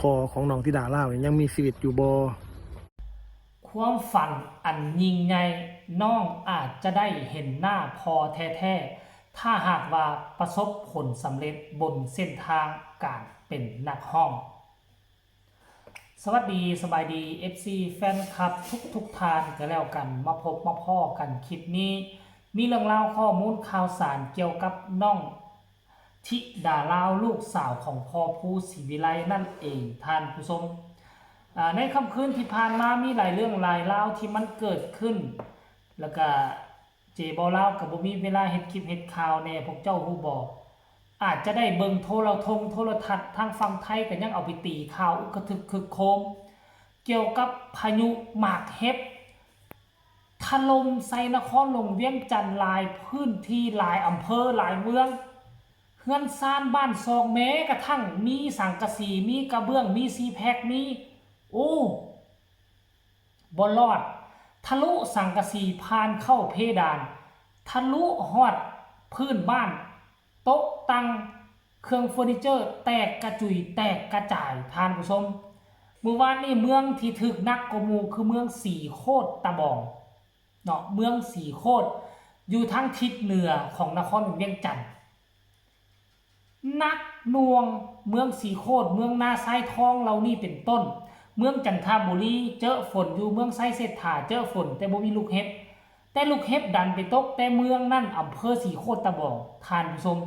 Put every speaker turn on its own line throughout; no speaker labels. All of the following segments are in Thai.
พอของน้องธิดาเล่าเนี่ยยังมีชีวิตอยู่บ่
ความฝันอันยิ่งใหญ่น้องอาจจะได้เห็นหน้าพอแท้ๆถ้าหากว่าประสบผลสำเร็จบนเส้นทางการเป็นนักร้องสวัสดีสบายดี FC แฟนคลับทุกทานก็แล้วกันมาพบมาพ่อกันคลิปนี้มีเรื่องราวข้อมูลข่าวสารเกี่ยวกับน้องธิดาลาวลูกสาวของพ่อผู้ศรีวิไลนั่นเองท่านผู้ชมในค่ำคืนที่ผ่านมามีหลายเรื่องหลายราวที่มันเกิดขึ้นแล้วก็เจบอลาวกับบ่มีเวลาเฮ็ดคลิปเฮ็ดข่าวแน่พวกเจ้าฮู้บ่อาจจะได้เบิ่งโทรทัศน์ทางฝั่งไทยก็ยังเอาไปตีข่าวอึกกระทึกคึกโคมเกี่ยวกับพายุหมากเห็บถล่มใส่นครหลวงเวียงจันทร์หลายพื้นที่หลายอำเภอหลายเมืองเฮือนซ่านบ้านซองแม้กระทั่งมีสังกะสีมีกระเบื้องมีซีแพคมีโอ้บ่รอดทะลุสังกะสีผ่านเข้าเพดานทะลุฮอดพื้นบ้านโต๊ะตังเครื่องเฟอร์นิเจอร์แตกกระจุยแตกกระจายท่านผู้ชมเมื่อวานนี้เมืองที่ถึกนักกว่าหมู่คือเมืองสีโคตรตะบองเนาะเมืองสีโคตรอยู่ทางทิศเหนือของนครหลวงเวียงจันทร์นักหน่วงเมืองสีโคตรเมืองนาไซทองเหล่านี้เป็นต้นเมืองจันทบุรีเจอฝนอยู่เมืองไซเศรษฐาเจอฝนแต่บ่มีลูกเห็บแต่ลูกเห็บดันไปตกแต่เมืองนั่นอำเภอสีโคตรตะบองท่านผู้ชม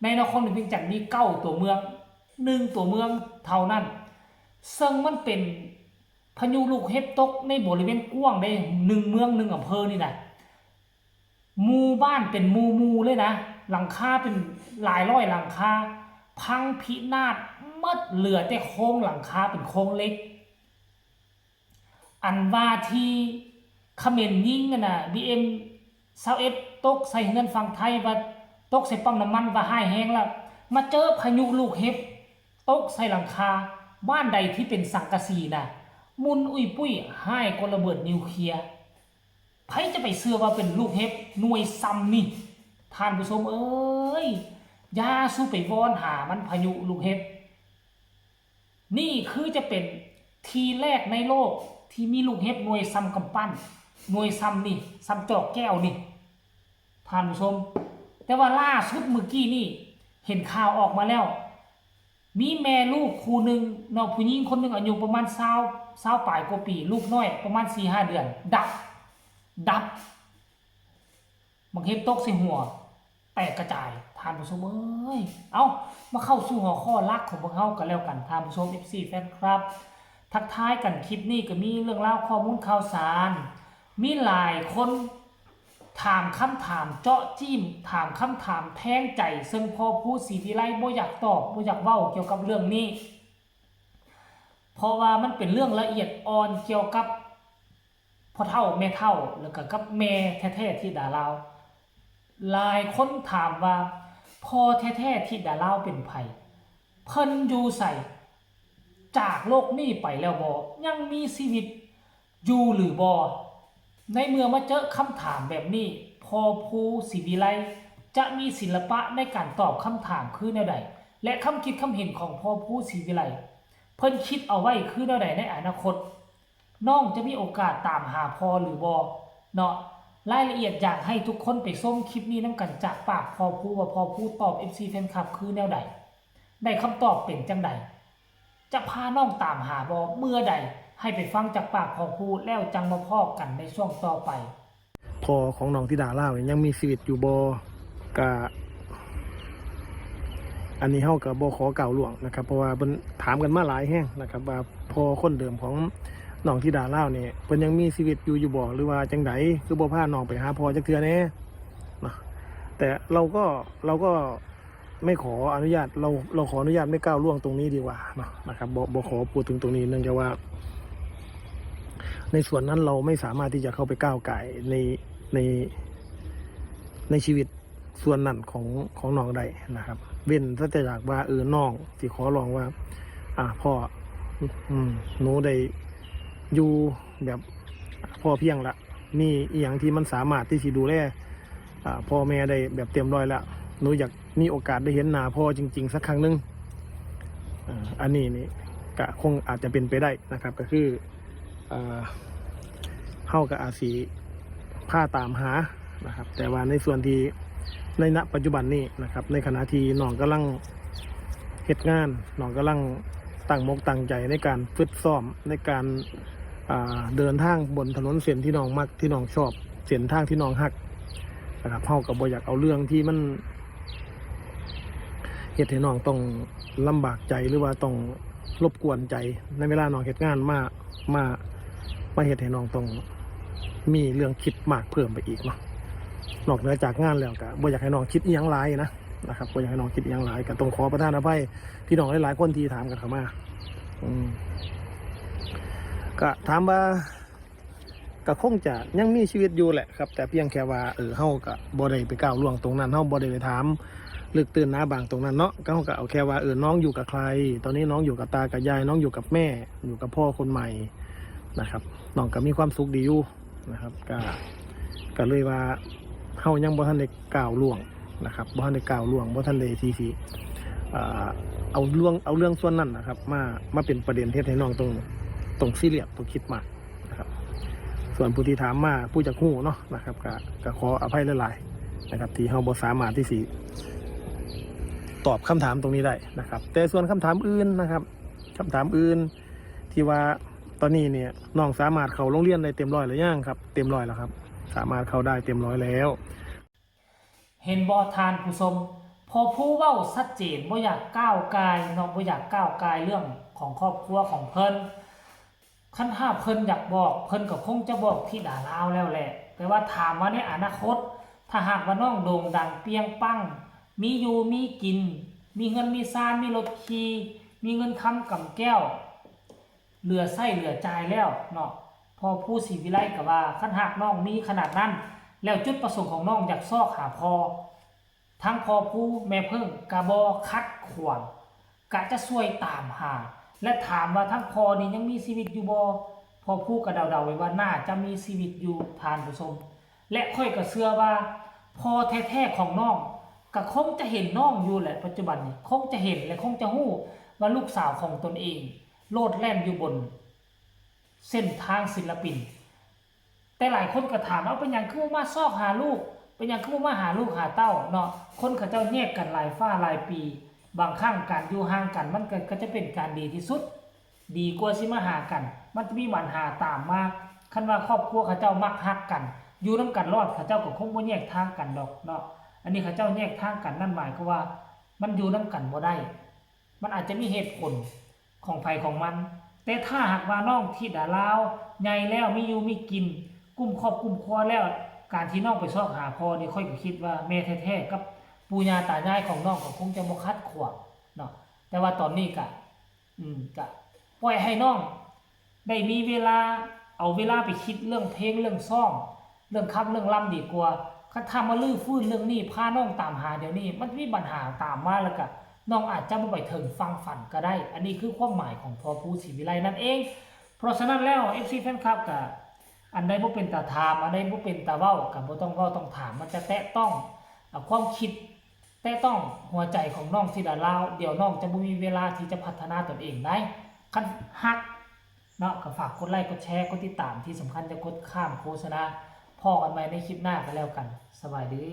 ในนครหลวงเวียงจันทร์มี9ตัวเมือง1ตัวเมืองเท่านั้นซึ่งมันเป็นพายุลูกเห็บตกในบริเวณกว้างได้1เมือง1อำเภอนี่นะหมู่บ้านเป็นหมู่เลยนะหลังคาเป็นหลายร้อยหลังคาพังพินาศหมดเหลือแต่โครงหลังคาเป็นโครงเล็กอันว่าที่เขมรยิงกันน่ะ BM21ตกใส่เงินฝั่งไทยว่าตกใส่ปั๊มน้ำมันว่าหายแห้งแล้วมาเจอพายุลูกเห็บตกใส่หลังคาบ้านใดที่เป็นสังกะสีน่ะมุนอุ้ยปุ้ยหายกระเบิดนิวเคลียร์ใครจะไปเชื่อว่าเป็นลูกเห็บหน่วยซ้ำนี่ท่านผู้ชมเอ้ยอย่าสู้ไปวอนหามันพายุลูกเห็บนี่คือจะเป็นทีแรกในโลกที่มีลูกเห็บหน่วยซ้ำกำปั้นหน่วยซ้ำนี่ซ้ำจอกแก้วนี่ท่านผู้ชมแต่ว่าล่าสุดเมื่อกี้นี่เห็นข่าวออกมาแล้วมีแม่ลูกคู่หนึ่งน้องผู้หญิงคนหนึ่งอายุประมาณ20ปลายกว่าปีลูกน้อยประมาณ 4-5 เดือนดับมันเห็บตกใส่หัวแตกกระจายท่านผู้ชมเอ้ยเอามาเข้าสู่หัวข้อลักของพวกเขากันแล้วกันท่านผู้ชม FC แฟนครับทักทายกันคลิปนี้ก็มีเรื่องราวข้อมูลข่าวสารมีหลายคนถามคำถามเจาะจิ้มถามคำถามแทงใจซึ่งพอผู้ศรีวิไลบ่อยากตอบบ่อยากเว้าเกี่ยวกับเรื่องนี้เพราะว่ามันเป็นเรื่องละเอียดอ่อนเกี่ยวกับพ่อเฒ่าแม่เฒ่าแล้วก็กับแม่แท้ๆที่ดาลาวหลายคนถามว่าพ่อแท้ๆที่ดาลาวเป็นไผเพิ่นอยู่ไสจากโลกนี้ไปแล้วบ่ยังมีชีวิตอยู่หรือบ่ในเมื่อมาเจอคำถามแบบนี้พอผู้ศรีวิไลจะมีศิลปะในการตอบคำถามคือแนวใดและคำคิดคำเห็นของพอผู้ศรีวิไลเพิ่นคิดเอาไว้คือแนวใดในอนาคตน้องจะมีโอกาสตามหาพอหรือบ่เนาะรายละเอียดอยากให้ทุกคนไปชมคลิปนี้นำกันจากปากพอผู้ว่าพอผู้ตอบ FC แฟนคลับคือแนวใดได้คำตอบเป็นจังใดจะพาน้องตามหาบ่เมื่อใดให้ไปฟังจากปากของผู้แล้วจังมาพอกันในช่วงต่อไป
พอของน้องธิดาเล่าเนี่ยยังมีชีวิตอยู่บ่กะอันนี้เฮาก็บ่ขอกล่าวล่วงนะครับเพราะว่าเพิ่นถามกันมาหลายแฮงนะครับว่าพอคนเดิมของน้องธิดาเล่าเนี่ยเพิ่นยังมีชีวิตอยู่บ่หรือว่าจังไดคือบ่พาน้องไปหาพ่อจักเทื่อแน่นะแต่เราก็ไม่ขออนุญาตเราขออนุญาตไม่ก้าวล่วงตรงนี้ดีกว่าเนาะนะครับบ่ขอพูดถึงตรงนี้เนื่องจากว่าในส่วนนั้นเราไม่สามารถที่จะเข้าไปก้าวไก่ในชีวิตส่วนนั้นของน้องใดนะครับเว้นถ้าจะอยากว่าน้องที่ขอร้องว่าพ่อหนูได้อยู่แบบพ่อเพียงละมีอย่างที่มันสามารถที่จะดูแลพ่อแม่ได้แบบเต็มร้อยแล้วหนูอยากมีโอกาสได้เห็นหน้าพ่อจริงๆสักครั้งนึงอันนี้นี่ ก็คงอาจจะเป็นไปได้นะครับก็คือเฮากับอาศีผ้าตามหานะครับแต่ว่าในส่วนที่ในณปัจจุบันนี้นะครับในขณะที่น้องกำลังเฮ็ดงานน้องกำลังตั้งมกตั้งใจในการฝึกซ้อมในการเดินทางบนถนนเส้นที่น้องมักที่น้องชอบเส้นทางที่น้องฮักนะครับเฮาก็บ่อยากเอาเรื่องที่มันเฮ็ดให้น้องต้องลำบากใจหรือว่าต้องรบกวนใจในเวลาน้องเฮ็ดงานมาเฮ็ดให้น้องต้องมีเรื่องคิดมากเพิ่มไปอีกเนาะนอกเหนือจากงานแล้วก็บ่อยากให้น้องคิดอีหยังหลายนะครับบ่อยากให้น้องคิดอีหยังหลายก็ต้องขอประทานอภัยพี่น้องหลายๆคนที่ถามกันเข้ามาก็ถามว่าก็คงจะยังมีชีวิตอยู่แหละครับแต่เพียงแค่ว่าเฮาก็บ่ได้ไปก้าวล่วงตรงนั้นเฮาบ่ได้ไปถามลึกตื่นหน้าบางตรงนั้นเนาะก็เฮาก็เอาแค่ว่าน้องอยู่กับใครตอนนี้น้องอยู่กับตากับยายน้องอยู่กับแม่อยู่กับพ่อคนใหม่นะครับน้องก็มีความสุขดีอยู่นะครับก็เลยว่าเฮายังบ่ทันได้ก้าวล่วงนะครับบ่ทันได้ก้าวล่วงบ่ทันได้ที่สิเอาเรื่องส่วนนั้นนะครับมาเป็นประเด็นเฮ็ดให้น้องต้องซีเรียสต้องคิดมากนะครับส่วนผู้ที่ถามมาผู้จักฮู้เนาะนะครับก็ขออภัยหลายๆนะครับที่เฮาบ่สามารถที่สิตอบคำถามตรงนี้ได้นะครับแต่ส่วนคำถามอื่นนะครับคำถามอื่นที่ว่าตอนนี้เนี่ยน้องสามารถเข้าโรงเรียนได้เต็มร้อยหรือยังครับเต็มร้อยแล้วครับสามารถเข้าได้เต็มร้อยแล้ว
เห็นบ่ทานผู้ชมพอผู้เว้าชัดเจนบ่อยากก้าวกายเนาะบ่อยากก้าวกายเรื่องของครอบครัวของเพิ่นคันถ้าเพิ่นอยากบอกเพิ่นก็คงจะบอกที่ดาลาวแล้วแหละแต่ว่าถามว่าในอนาคตถ้าหากว่าน้องโด่งดังเปียงปังมีอยู่มีกินมีเงินมีซานมีรถขี่มีเงินค้ำกำแก้วเหลือไส้เหลือจ่ายแล้วเนาะพอผู้ศรีวิไลก็ว่าคันหากน้องมีขนาดนั้นแล้วจุดประสงค์ของน้องอยากซอกหาพอทั้งพอผู้แม่เพิ่งกะบอคัดขวางกะจะช่วยตามหาและถามว่าทั้งพอนี่ยังมีชีวิตอยู่บ่พอผู้กระเดาๆไว้ว่าน่าจะมีชีวิตอยู่ทานผู้ชมและค่อยก็เชื่อว่าพอแท้ๆของน้องก็คงจะเห็นน้องอยู่แหละปัจจุบันนี้คงจะเห็นและคงจะฮู้ว่าลูกสาวของตนเองโลดแล่นอยู่บนเส้นทางศิลปินแต่หลายคนก็ถามเอาเป็นอย่างคือมาซอกหาลูกเป็นอย่างคือมาหาลูกหาเต้าเนาะคนเขาเจ้าแยกกันหลายฟ้าหลายปีบางครั้งการอยู่ห่างกันมันก็จะเป็นการดีที่สุดดีกว่าสิมาหากันมันจะมีปัญหาตามมาคันว่าครอบครัวเขาเจ้ามักฮักกันอยู่นำกันรอดเขาเจ้าก็คงบ่แยกทางกันดอกเนาะอันนี้เขาเจ้าแยกทางกันนั่นหมายก็ว่ามันอยู่นำกันบ่ได้มันอาจจะมีเหตุผลของไผของมันแต่ถ้าหากว่าน้องที่ดาลาวใหญ่แล้วมีอยู่มีกินกุ้มครอบกุ้มครัวแล้วการที่น้องไปซอกหาพ่อนี่ค่อยก็คิดว่าแม่แท้ๆกับปู่ย่าตายายของน้องก็คงจะบ่คัดขวางเนาะแต่ว่าตอนนี้ก็ปล่อยให้น้องได้มีเวลาเอาเวลาไปคิดเรื่องเพลงเรื่องซ่องเรื่องคับเรื่องล่ำดีกว่าคันทำมาลื้อฟื้นเรื่องนี้พาน้องตามหาเดี๋ยวนี้มันมีปัญหาตามมาแล้วก็น้องอาจจะบ่ไปถึงฟังฝันก็ได้อันนี้คือความหมายของพ่อผู้ศรีวิไลนั่นเองเพราะฉะนั้นแล้ว FC แฟนคลับก็อันใดบ่เป็นตาถามอันใดบ่เป็นตาเว้าก็บ่ต้องเว้าต้องถามมันจะแตะต้องความคิดแตะต้องหัวใจของน้องที่ดาลาวเดี๋ยวน้องจะบ่มีเวลาที่จะพัฒนาตนเองได้คันฮักเนาะก็ฝากกดไลค์กดแชร์กดติดตามที่สำคัญจะกดข้ามโฆษณาพอกันใหม่ในคลิปหน้าก็แล้วกันสบายดี